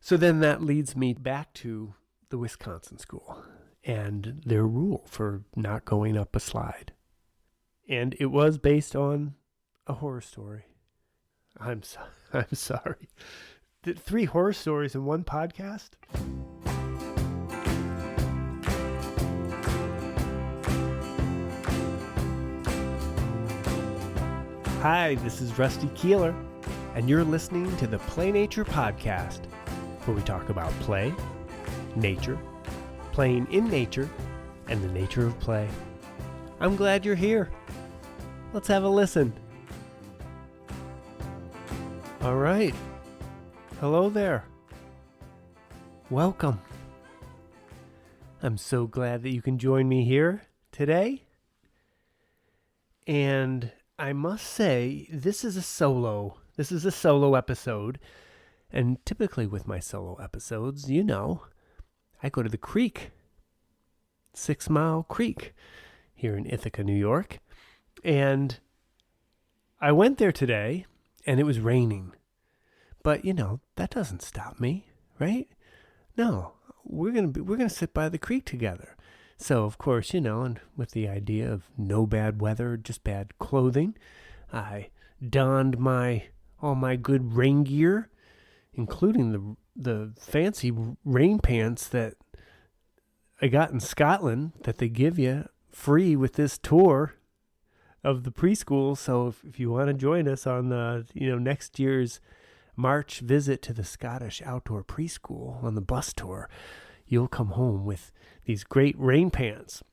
So then that leads me back to the Wisconsin school and their rule for not going up a slide. And it was based on a horror story. I'm sorry. 3 horror stories in one podcast? Hi, this is Rusty Keeler, and you're listening to the Play Nature Podcast, where we talk about play, nature, playing in nature, and the nature of play. I'm glad you're here. Let's have a listen. All right. Hello there. Welcome. I'm so glad that you can join me here today. And I must say, this is a solo episode. And typically with my solo episodes, I go to the creek, 6 Mile Creek here in Ithaca, New York. And I went there today and it was raining. But, that doesn't stop me, right? No, we're going to sit by the creek together. So, of course, and with the idea of no bad weather, just bad clothing, I donned all my good rain gear, including the fancy rain pants that I got in Scotland that they give you free with this tour of the preschool. So if you want to join us on next year's March visit to the Scottish Outdoor Preschool on the bus tour, you'll come home with these great rain pants.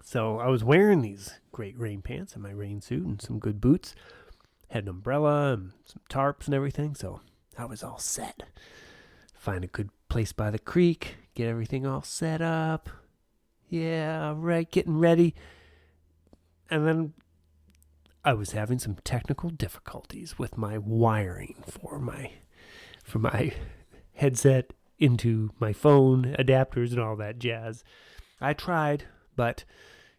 So I was wearing these great rain pants and my rain suit and some good boots. Had an umbrella and some tarps and everything, so I was all set. Find a good place by the creek, get everything all set up. Yeah, right, getting ready. And then I was having some technical difficulties with my wiring for my headset into my phone, adapters and all that jazz. I tried, but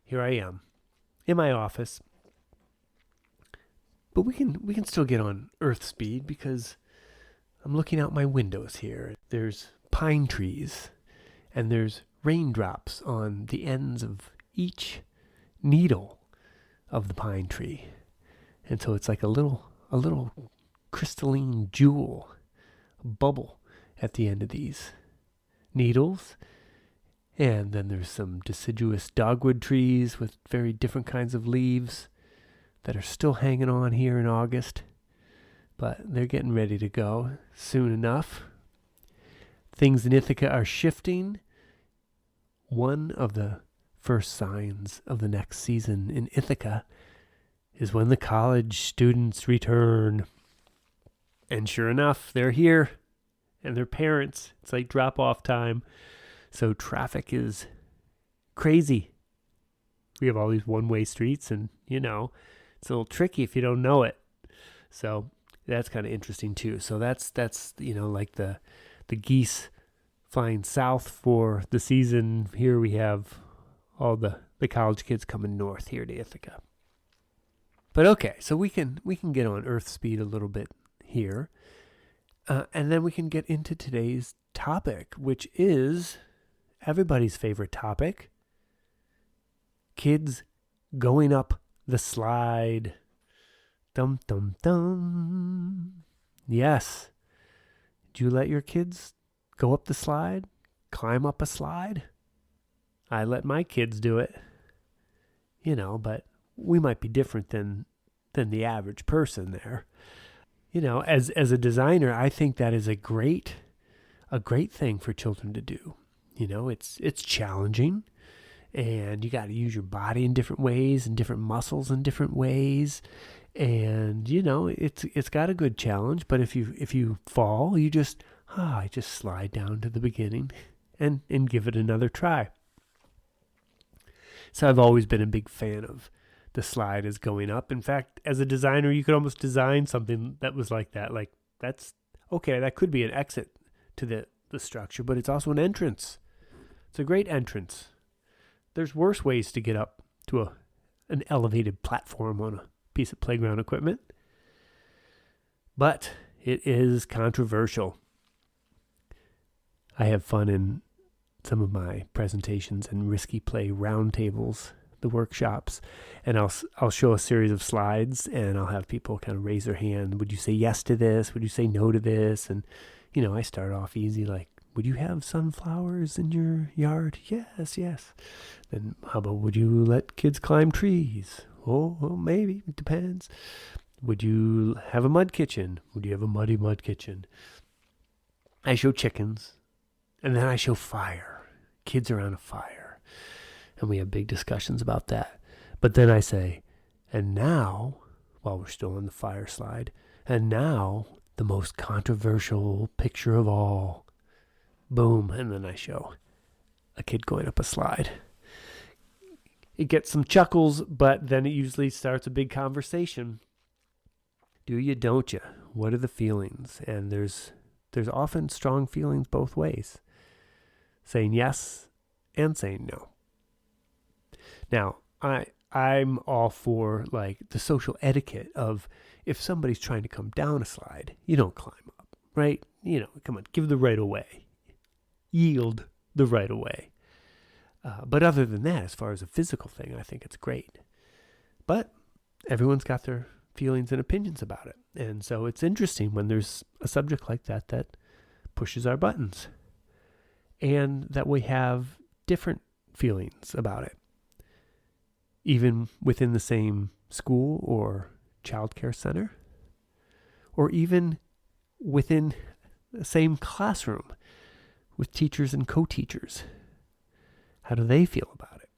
here I am in my office. But we can still get on Earth speed because I'm looking out my windows here. There's pine trees and there's raindrops on the ends of each needle of the pine tree. And so it's like a little crystalline jewel, a bubble at the end of these needles. And then there's some deciduous dogwood trees with very different kinds of leaves that are still hanging on here in August. But they're getting ready to go soon enough. Things in Ithaca are shifting. One of the first signs of the next season in Ithaca is when the college students return. And sure enough, they're here. And their parents. It's like drop-off time. So traffic is crazy. We have all these one-way streets and, it's a little tricky if you don't know it. So that's kind of interesting too. So that's like the geese flying south for the season. Here we have all the college kids coming north here to Ithaca. But okay, so we can get on Earth speed a little bit here. And then we can get into today's topic, which is everybody's favorite topic. Kids going up the slide. Dum, dum, dum. Yes. Do you let your kids go up the slide? Climb up a slide? I let my kids do it. But we might be different than the average person there. As a designer, I think that is a great thing for children to do. It's challenging, and you got to use your body in different ways and different muscles in different ways. And it's got a good challenge, but if you fall, you just slide down to the beginning and give it another try. So I've always been a big fan of the slide as going up. In fact, as a designer, you could almost design something that was like that. Like, that's okay, that could be an exit to the structure, but it's also an entrance. It's a great entrance. There's worse ways to get up to an elevated platform on a piece of playground equipment. But it is controversial. I have fun in some of my presentations and risky play roundtables, the workshops, and I'll show a series of slides, and I'll have people kind of raise their hand. Would you say yes to this? Would you say no to this? And I start off easy, like, would you have sunflowers in your yard? Yes, yes. Then how about, would you let kids climb trees? Oh, well, maybe. It depends. Would you have a mud kitchen? Would you have a muddy mud kitchen? I show chickens, and then I show fire. Kids around a fire. And we have big discussions about that. But then I say, and now, while we're still on the fire slide, and now the most controversial picture of all. Boom. And then I show a kid going up a slide. It gets some chuckles, but then it usually starts a big conversation. Do you, don't you? What are the feelings? And there's often strong feelings both ways. Saying yes and saying no. Now, I'm all for like the social etiquette of if somebody's trying to come down a slide, you don't climb up, right? Come on, give the right of way. Yield the right of way. But other than that, as far as a physical thing, I think it's great. But everyone's got their feelings and opinions about it. And so it's interesting when there's a subject like that that pushes our buttons. And that we have different feelings about it. Even within the same school or childcare center. Or even within the same classroom with teachers and co-teachers. How do they feel about it?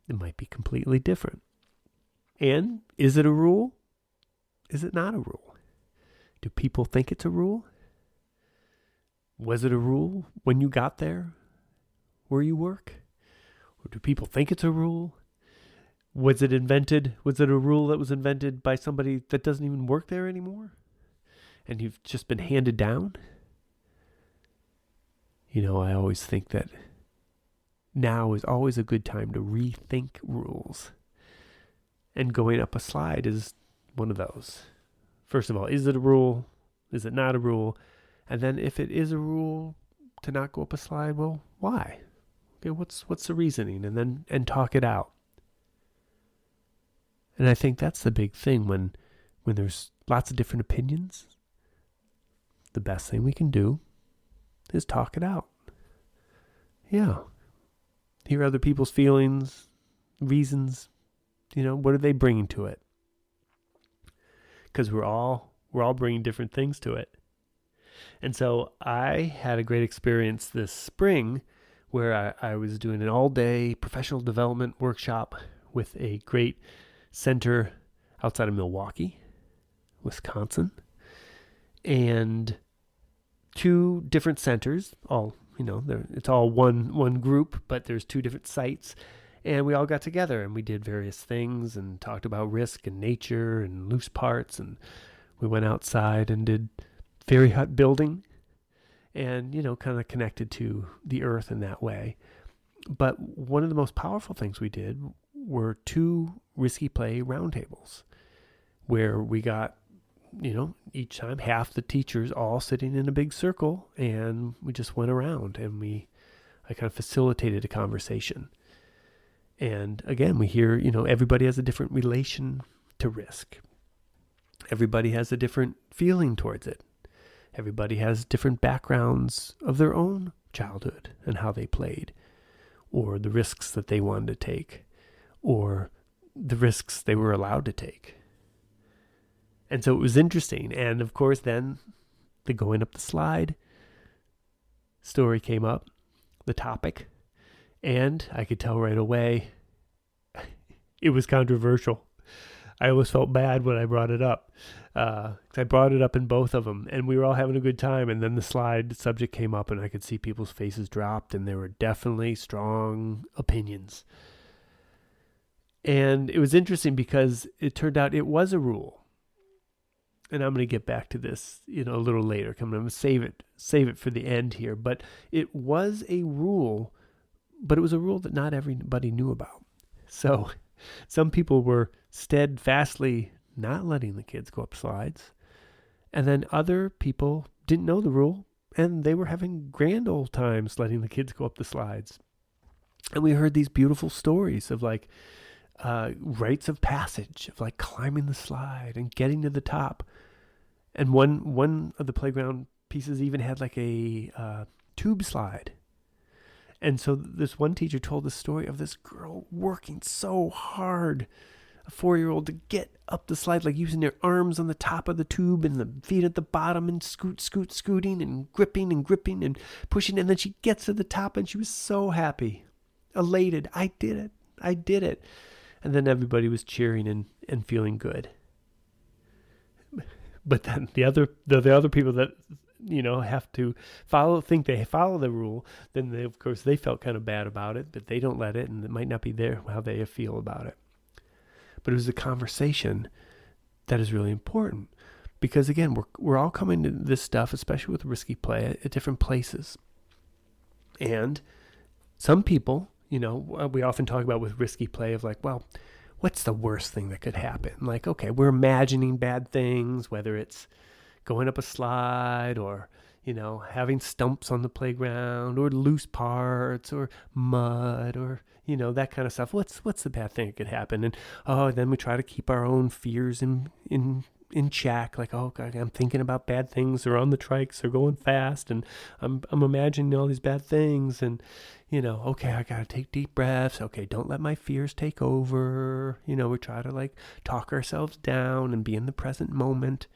It might be completely different. And is it a rule? Is it not a rule? Do people think it's a rule? Was it a rule when you got there where you work? Or do people think it's a rule? Was it a rule that was invented by somebody that doesn't even work there anymore? And you've just been handed down? I always think that now is always a good time to rethink rules. And going up a slide is one of those. First of all, is it a rule? Is it not a rule? And then if it is a rule to not go up a slide, well, why? Okay, what's the reasoning? And talk it out. And I think that's the big thing when there's lots of different opinions. The best thing we can do is talk it out. Yeah. Hear other people's feelings, reasons, what are they bringing to it? Because we're all bringing different things to it. And so I had a great experience this spring where I was doing an all-day professional development workshop with a great center outside of Milwaukee, Wisconsin, and 2 different centers, all, it's all one group, but there's 2 different sites. And we all got together and we did various things and talked about risk and nature and loose parts. And we went outside and did fairy hut building and, kind of connected to the earth in that way. But one of the most powerful things we did were 2 risky play roundtables where we got, each time half the teachers all sitting in a big circle and we just went around and I kind of facilitated a conversation. And again, we hear, everybody has a different relation to risk. Everybody has a different feeling towards it. Everybody has different backgrounds of their own childhood and how they played, or the risks that they wanted to take, or the risks they were allowed to take. And so it was interesting. And of course, then the going up the slide story came up, the topic. And I could tell right away it was controversial. I always felt bad when I brought it up. 'Cause I brought it up in both of them, and we were all having a good time. And then the slide subject came up, and I could see people's faces dropped, and there were definitely strong opinions. And it was interesting because it turned out it was a rule. And I'm going to get back to this, a little later. I'm going to save it for the end here. But it was a rule. But it was a rule that not everybody knew about. So some people were steadfastly not letting the kids go up slides. And then other people didn't know the rule and they were having grand old times letting the kids go up the slides. And we heard these beautiful stories of like rites of passage, of like climbing the slide and getting to the top. And one of the playground pieces even had like a tube slide. And so this one teacher told the story of this girl working so hard, a 4-year-old, to get up the slide, like using their arms on the top of the tube and the feet at the bottom and scooting and gripping and pushing. And then she gets to the top and she was so happy, elated. I did it. And then everybody was cheering and feeling good. But then the other people that, have to think they follow the rule, then they felt kind of bad about it, but they don't let it, and it might not be how they feel about it. But it was a conversation that is really important, because again, we're all coming to this stuff, especially with risky play, at different places. And some people, we often talk about with risky play of like, well, what's the worst thing that could happen? Like, okay, we're imagining bad things, whether it's going up a slide or, having stumps on the playground or loose parts or mud or, that kind of stuff. What's the bad thing that could happen? And, then we try to keep our own fears in check. Like, oh, God, I'm thinking about bad things. They're on the trikes. They're going fast. And I'm imagining all these bad things. And, okay, I got to take deep breaths. Okay, don't let my fears take over. We try to like talk ourselves down and be in the present moment.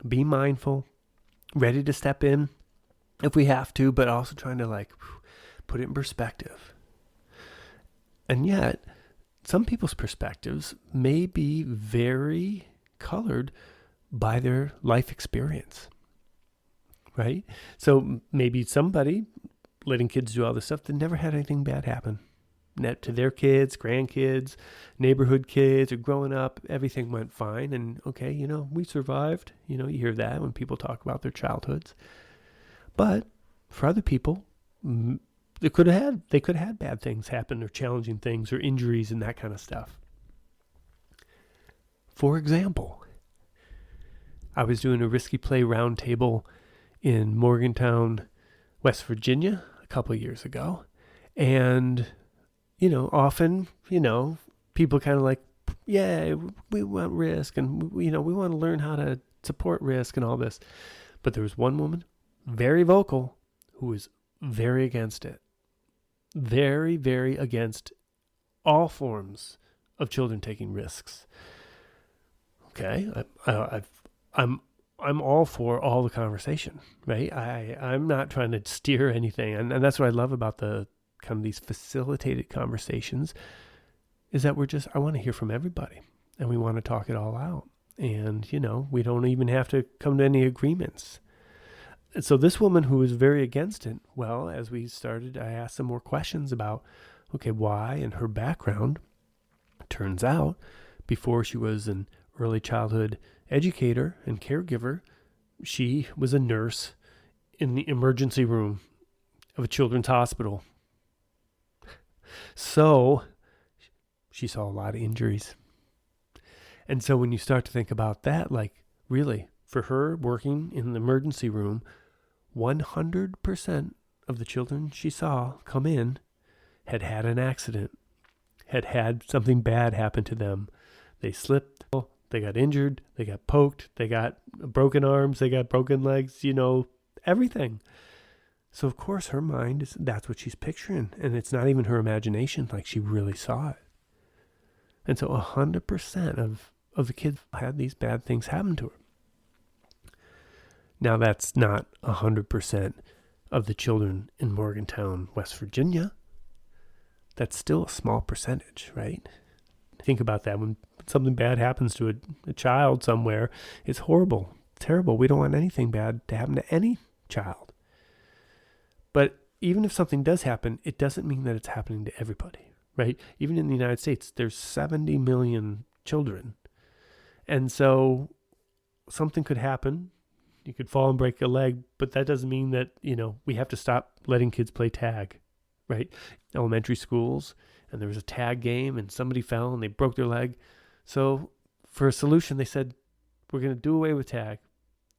Be mindful, ready to step in if we have to, but also trying to like put it in perspective. And yet, some people's perspectives may be very colored by their life experience, right? So maybe somebody letting kids do all this stuff that never had anything bad happen. To their kids, grandkids, neighborhood kids, or growing up, everything went fine. And okay, we survived. You hear that when people talk about their childhoods. But for other people, they could have had bad things happen, or challenging things, or injuries, and that kind of stuff. For example, I was doing a risky play roundtable in Morgantown, West Virginia, a couple of years ago, and often, people kind of like, yeah, we want risk, and, we want to learn how to support risk and all this. But there was one woman, very vocal, who was very against it. Very, very against all forms of children taking risks. Okay, I'm all for all the conversation, right? I'm not trying to steer anything, and that's what I love about the kind of these facilitated conversations, is that I want to hear from everybody, and we want to talk it all out. And, we don't even have to come to any agreements. And so this woman who was very against it, well, as we started, I asked some more questions about, okay, why, and her background. Turns out, before she was an early childhood educator and caregiver, she was a nurse in the emergency room of a children's hospital. So she saw a lot of injuries. And so when you start to think about that, like really, for her working in the emergency room, 100% of the children she saw come in had had an accident, had something bad happen to them. They slipped, they got injured, they got poked, they got broken arms, they got broken legs, everything. So, of course, her mind that's what she's picturing. And it's not even her imagination, like she really saw it. And so 100% of the kids had these bad things happen to her. Now, that's not 100% of the children in Morgantown, West Virginia. That's still a small percentage, right? Think about that. When something bad happens to a child somewhere, it's horrible, terrible. We don't want anything bad to happen to any child. But even if something does happen, it doesn't mean that it's happening to everybody, right? Even in the United States, there's 70 million children. And so something could happen. You could fall and break a leg, but that doesn't mean that, we have to stop letting kids play tag, right? Elementary schools, and there was a tag game, and somebody fell and they broke their leg. So for a solution, they said, we're going to do away with tag.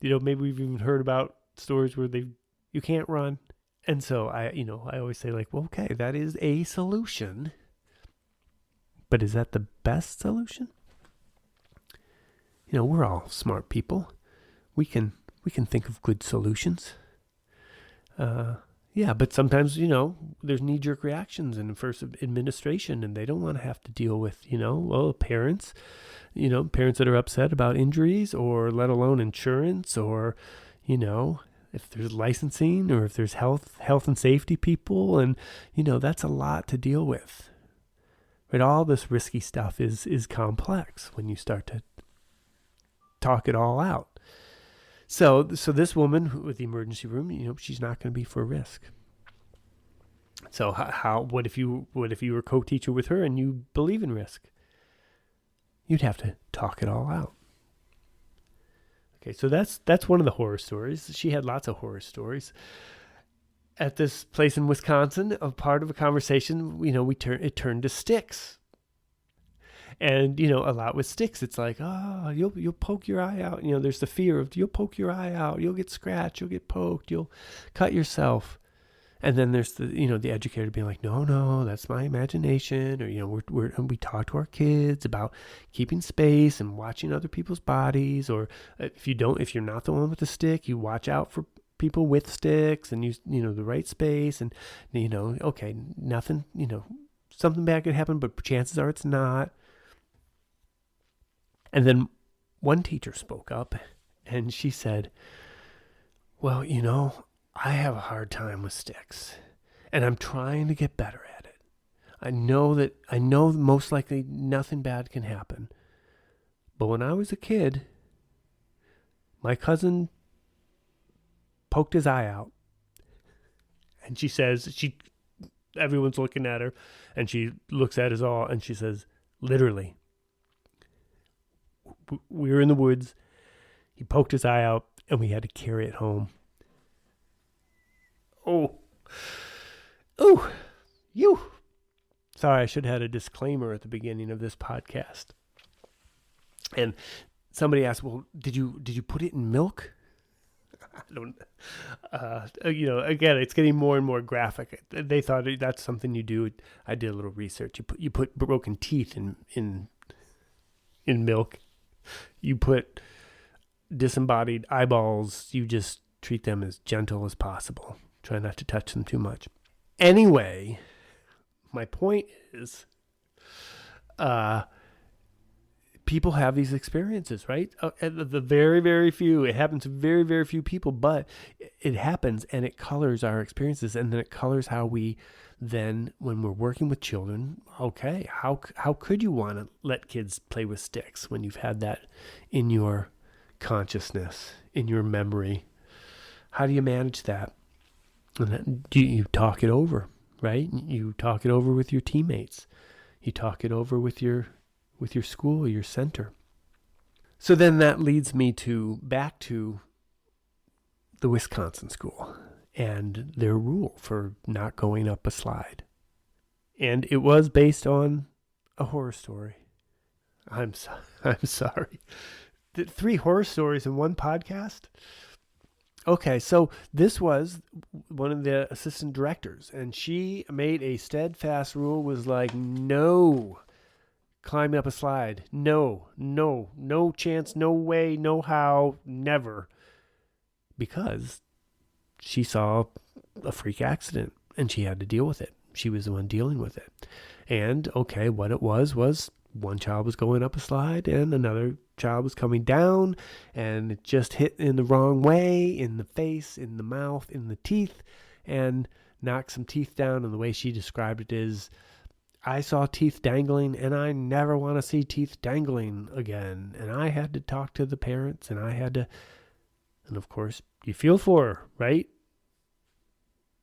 Maybe we've even heard about stories where they've You can't run. And so I always say like, well, okay, that is a solution, but is that the best solution? We're all smart people. We can think of good solutions. Yeah, but sometimes, there's knee-jerk reactions in the first administration, and they don't want to have to deal with, parents, parents that are upset about injuries, or let alone insurance, or, if there's licensing, or if there's health and safety people, and, that's a lot to deal with. Right? All this risky stuff is complex when you start to talk it all out. So this woman with the emergency room, she's not going to be for risk. So what if you were co-teacher with her and you believe in risk? You'd have to talk it all out. Okay, so that's one of the horror stories. She had lots of horror stories. At this place in Wisconsin, a part of a conversation, it turned to sticks. And, a lot with sticks, it's like, you'll poke your eye out. There's the fear of you'll poke your eye out. You'll get scratched. You'll get poked. You'll cut yourself. And then there's the educator being like, no, that's my imagination. Or, we talk to our kids about keeping space and watching other people's bodies. Or if you're not the one with the stick, you watch out for people with sticks and use, the right space. And, okay, nothing, something bad could happen, but chances are it's not. And then one teacher spoke up and she said, well, I have a hard time with sticks and I'm trying to get better at it. I know most likely nothing bad can happen. But when I was a kid, my cousin poked his eye out. And she says, everyone's looking at her and she looks at us all and she says, literally, we were in the woods. He poked his eye out, and we had to carry it home. Oh, you. Sorry, I should have had a disclaimer at the beginning of this podcast. And somebody asked, "Well, did you put it in milk?" I don't. Again, it's getting more and more graphic. They thought that's something you do. I did a little research. You put broken teeth in milk. You put disembodied eyeballs, you just treat them as gentle as possible. Try not to touch them too much. Anyway, my point is, people have these experiences, right? The very, very few. It happens to very, very few people, but it happens and it colors our experiences, and then it colors how we then, when we're working with children, okay, how could you want to let kids play with sticks when you've had that in your consciousness, in your memory? How do you manage that? And then, do you talk it over, right? You talk it over with your teammates. You talk it over with your school, your center. So then that leads me back to the Wisconsin school and their rule for not going up a slide. And it was based on a horror story. I'm sorry. 3 horror stories in one podcast? Okay, so this was one of the assistant directors, and she made a steadfast rule, was like, no climbing up a slide. No chance, no way, no how, never. Because she saw a freak accident and she had to deal with it. She was the one dealing with it. And okay, what it was one child was going up a slide and another child was coming down, and it just hit in the wrong way, in the face, in the mouth, in the teeth, and knocked some teeth down. And the way she described it is, I saw teeth dangling and I never want to see teeth dangling again. And I had to talk to the parents, and and of course you feel for her, right?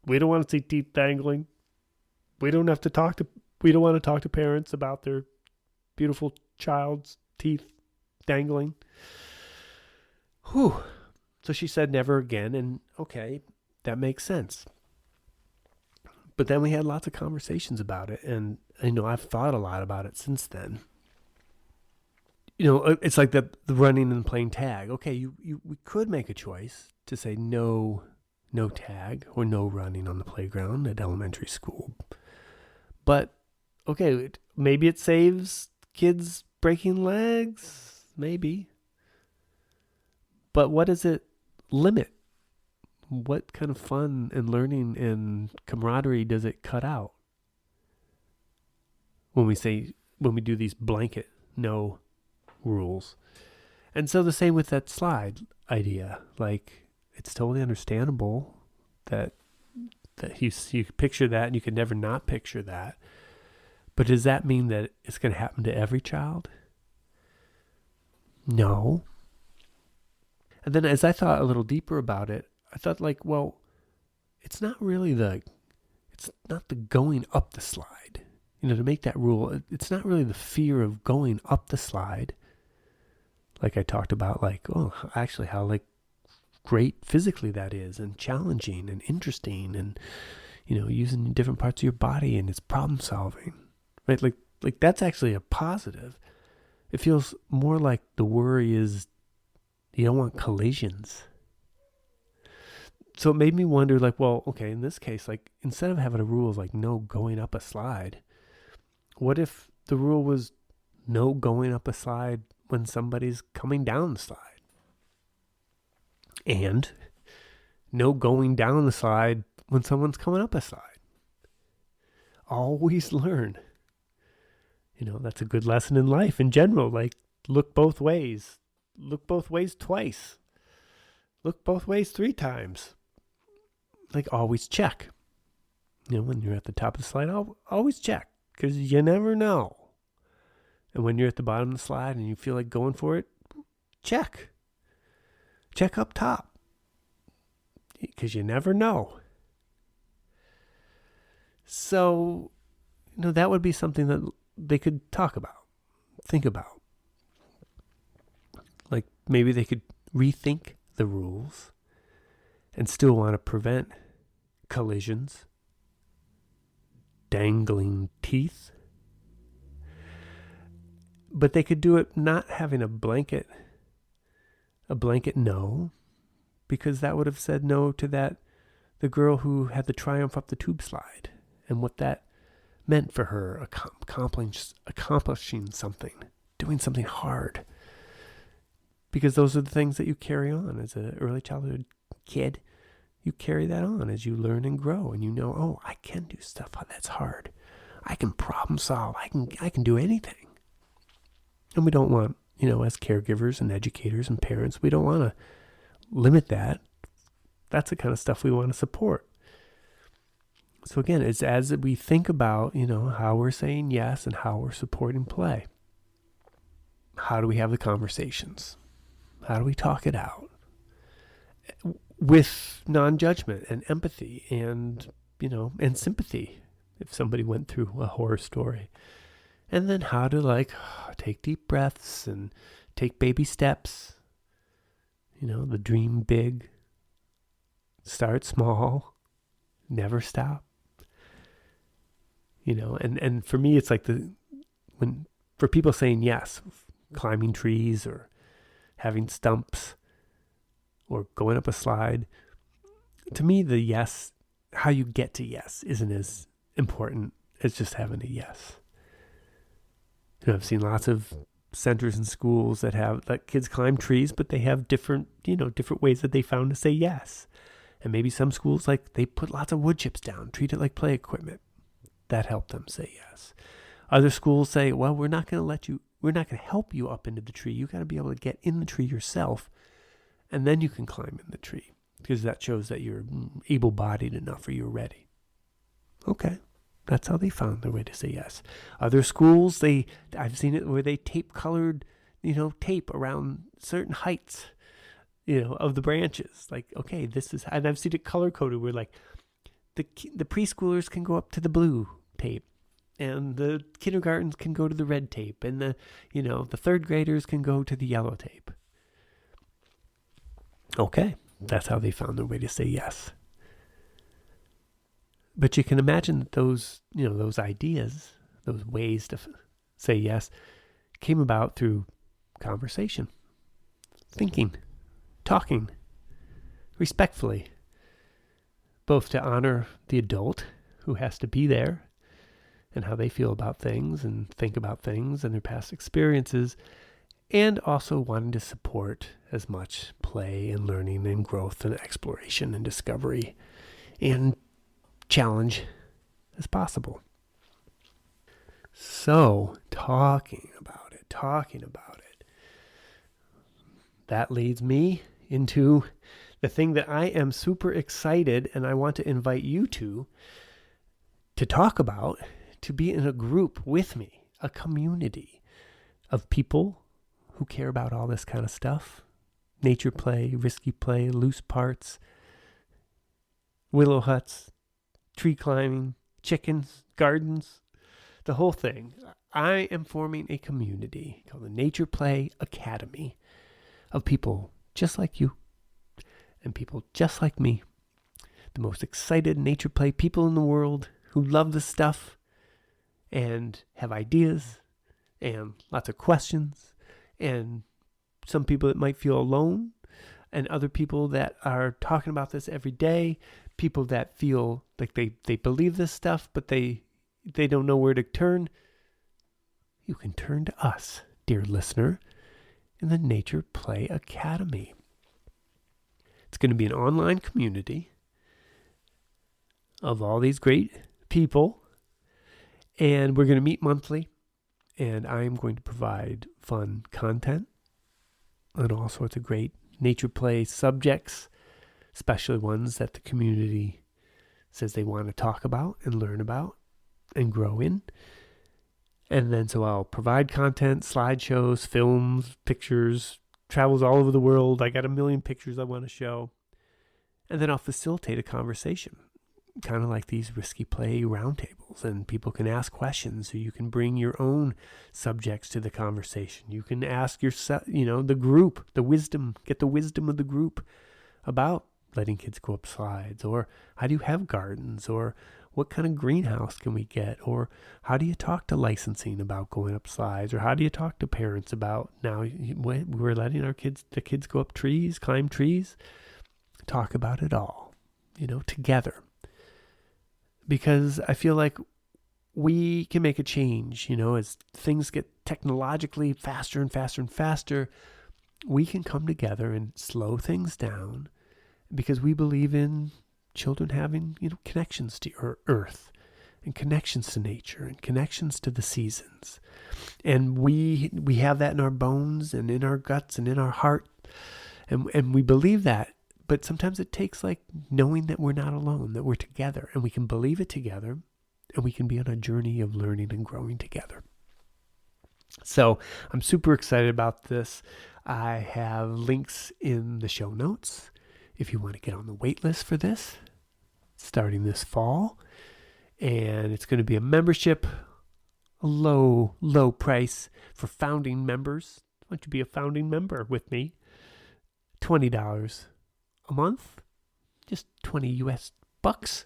We don't want to see teeth dangling. We don't want to talk to parents about their beautiful child's teeth dangling. Whew. So she said never again, and okay, that makes sense. But then we had lots of conversations about it, and I've thought a lot about it since then. It's like the running and playing tag. Okay, we could make a choice to say no no tag, or no running on the playground at elementary school. But, okay, maybe it saves kids breaking legs, maybe. But what does it limit? What kind of fun and learning and camaraderie does it cut out? When we do these blanket no rules. And so the same with that slide idea. Like, it's totally understandable that you picture that and you can never not picture that. But does that mean that it's going to happen to every child? No. And then as I thought a little deeper about it, I thought, like, well, it's not the going up the slide. To make that rule, it's not really the fear of going up the slide. Like I talked about, like, actually how, like, great physically that is, and challenging and interesting, and, using different parts of your body, and it's problem solving, right? Like that's actually a positive. It feels more like the worry is you don't want collisions. So it made me wonder, like, well, okay, in this case, like, instead of having a rule of, like, no going up a slide, what if the rule was no going up a slide when somebody's coming down the slide? And no going down the slide when someone's coming up a slide. Always learn. That's a good lesson in life in general. Like, look both ways. Look both ways twice. Look both ways 3 times. Like, always check. When you're at the top of the slide, always check, because you never know. And when you're at the bottom of the slide and you feel like going for it, check. Check up top, because you never know. So, that would be something that they could talk about, think about. Like, maybe they could rethink the rules and still want to prevent collisions, dangling teeth. But they could do it not having a blanket no, because that would have said no to the girl who had the triumph up the tube slide, and what that meant for her, accomplishing something, doing something hard. Because those are the things that you carry on as an early childhood kid. You carry that on as you learn and grow, and I can do stuff that's hard. I can problem solve. I can do anything. And we don't want, as caregivers and educators and parents, we don't want to limit that. That's the kind of stuff we want to support. So again, it's as we think about, how we're saying yes and how we're supporting play. How do we have the conversations? How do we talk it out? With non-judgment and empathy and, and sympathy if somebody went through a horror story. And then how to, take deep breaths and take baby steps. The dream big. Start small. Never stop. And for me, it's like for people saying yes, climbing trees or having stumps or going up a slide, to me, the yes, how you get to yes, isn't as important as just having a yes. I've seen lots of centers and schools that let kids climb trees, but they have different ways that they found to say yes. And maybe some schools, they put lots of wood chips down, treat it like play equipment. That helped them say yes. Other schools say, well, we're not going to help you up into the tree. You got to be able to get in the tree yourself, and then you can climb in the tree, because that shows that you're able-bodied enough or you're ready. Okay. That's how they found their way to say yes. Other schools, I've seen it where they tape-colored, tape around certain heights, of the branches. Like, okay, and I've seen it color-coded where, the preschoolers can go up to the blue tape, and the kindergartens can go to the red tape, and the third graders can go to the yellow tape. Okay, that's how they found their way to say yes. But you can imagine that those ideas, those ways to say yes, came about through conversation, thinking, talking, respectfully, both to honor the adult who has to be there and how they feel about things and think about things and their past experiences, and also wanting to support as much play and learning and growth and exploration and discovery and challenge as possible. So, talking about it, that leads me into the thing that I am super excited and I want to invite you to talk about, to be in a group with me, a community of people who care about all this kind of stuff. Nature play, risky play, loose parts, willow huts, tree climbing, chickens, gardens, the whole thing. I am forming a community called the Nature Play Academy of people just like you and people just like me. The most excited nature play people in the world who love this stuff and have ideas and lots of questions, and some people that might feel alone, and other people that are talking about this every day, people that feel like they believe this stuff, but they don't know where to turn. You can turn to us, dear listener, in the Nature Play Academy. It's going to be an online community of all these great people, and we're going to meet monthly, and I'm going to provide fun content and all sorts of great nature play subjects, especially ones that the community says they want to talk about and learn about and grow in. And then so I'll provide content, slideshows, films, pictures, travels all over the world. I got a million pictures I want to show. And then I'll facilitate a conversation, kind of like these risky play roundtables, and people can ask questions, so you can bring your own subjects to the conversation. You can ask the group, get the wisdom of the group about letting kids go up slides, or how do you have gardens, or what kind of greenhouse can we get, or how do you talk to licensing about going up slides, or how do you talk to parents about, now we're letting the kids go up trees, climb trees, talk about it all, together. Because I feel like we can make a change, as things get technologically faster and faster and faster, we can come together and slow things down, because we believe in children having, connections to earth and connections to nature and connections to the seasons. And we have that in our bones and in our guts and in our heart. And we believe that. But sometimes it takes knowing that we're not alone, that we're together, and we can believe it together, and we can be on a journey of learning and growing together. So I'm super excited about this. I have links in the show notes if you want to get on the wait list for this, starting this fall. And it's going to be a membership, a low price for founding members. Why don't you be a founding member with me? $20 a month, just 20 US bucks,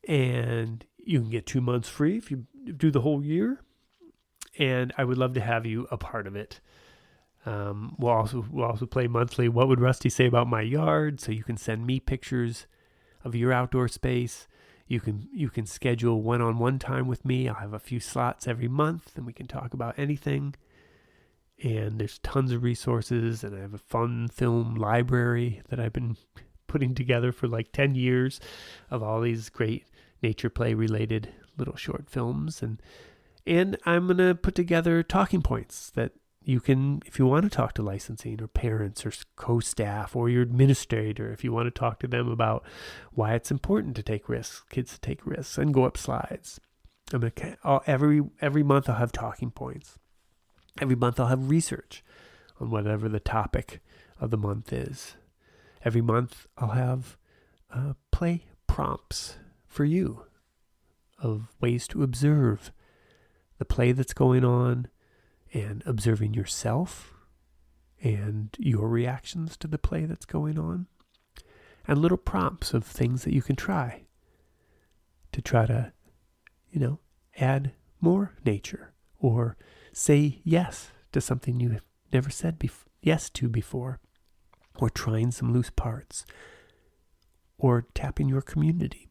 and you can get 2 months free if you do the whole year. And I would love to have you a part of it. We'll also play monthly What Would Rusty Say About My Yard, so you can send me pictures of your outdoor space. You can schedule one-on-one time with me. I'll have a few slots every month, and we can talk about anything. And there's tons of resources, and I have a fun film library that I've been putting together for 10 years of all these great nature play related little short films. And I'm going to put together talking points that you can, if you want to talk to licensing or parents or co-staff or your administrator, if you want to talk to them about why it's important to take risks, kids to take risks and go up slides. Every month I'll have talking points. Every month I'll have research on whatever the topic of the month is. Every month I'll have play prompts for you of ways to observe the play that's going on and observing yourself and your reactions to the play that's going on. And little prompts of things that you can try to, add more nature, or say yes to something you have never said yes to before, or trying some loose parts, or tapping your community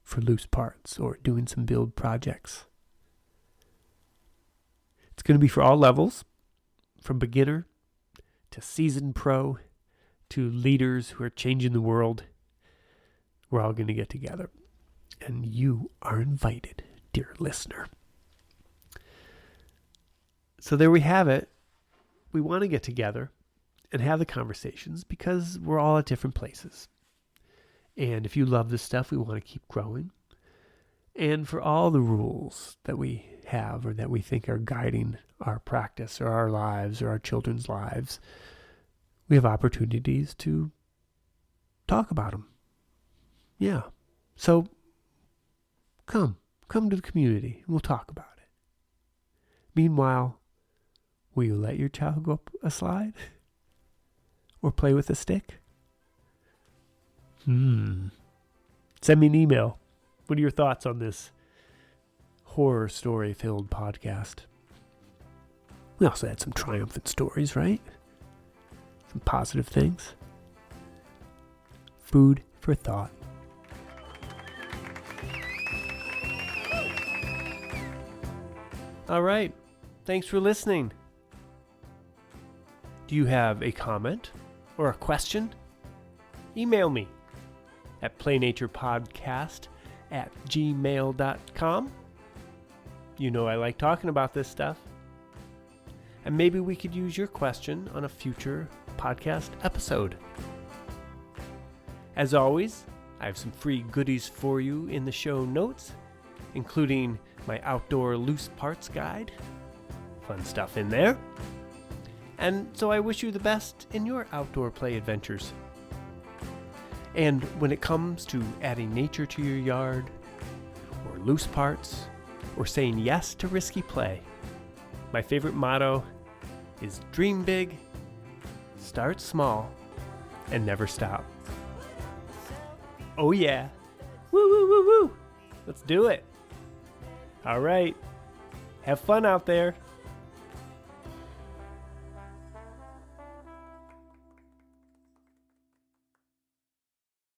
for loose parts or doing some build projects. It's going to be for all levels, from beginner to seasoned pro to leaders who are changing the world. We're all going to get together, and you are invited, dear listener. So there we have it. We want to get together and have the conversations because we're all at different places. And if you love this stuff, we want to keep growing. And for all the rules that we have or that we think are guiding our practice or our lives or our children's lives, we have opportunities to talk about them. Yeah. So come to the community and we'll talk about it. Meanwhile, will you let your child go up a slide? Or play with a stick? Send me an email. What are your thoughts on this horror story-filled podcast? We also had some triumphant stories, right? Some positive things. Food for thought. All right. Thanks for listening. Do you have a comment or a question? Email me at playnaturepodcast@gmail.com. You know I like talking about this stuff. And maybe we could use your question on a future podcast episode. As always, I have some free goodies for you in the show notes, including my outdoor loose parts guide. Fun stuff in there. And so I wish you the best in your outdoor play adventures. And when it comes to adding nature to your yard, or loose parts, or saying yes to risky play, my favorite motto is dream big, start small, and never stop. Oh yeah. Woo, woo, woo, woo. Let's do it. All right. Have fun out there.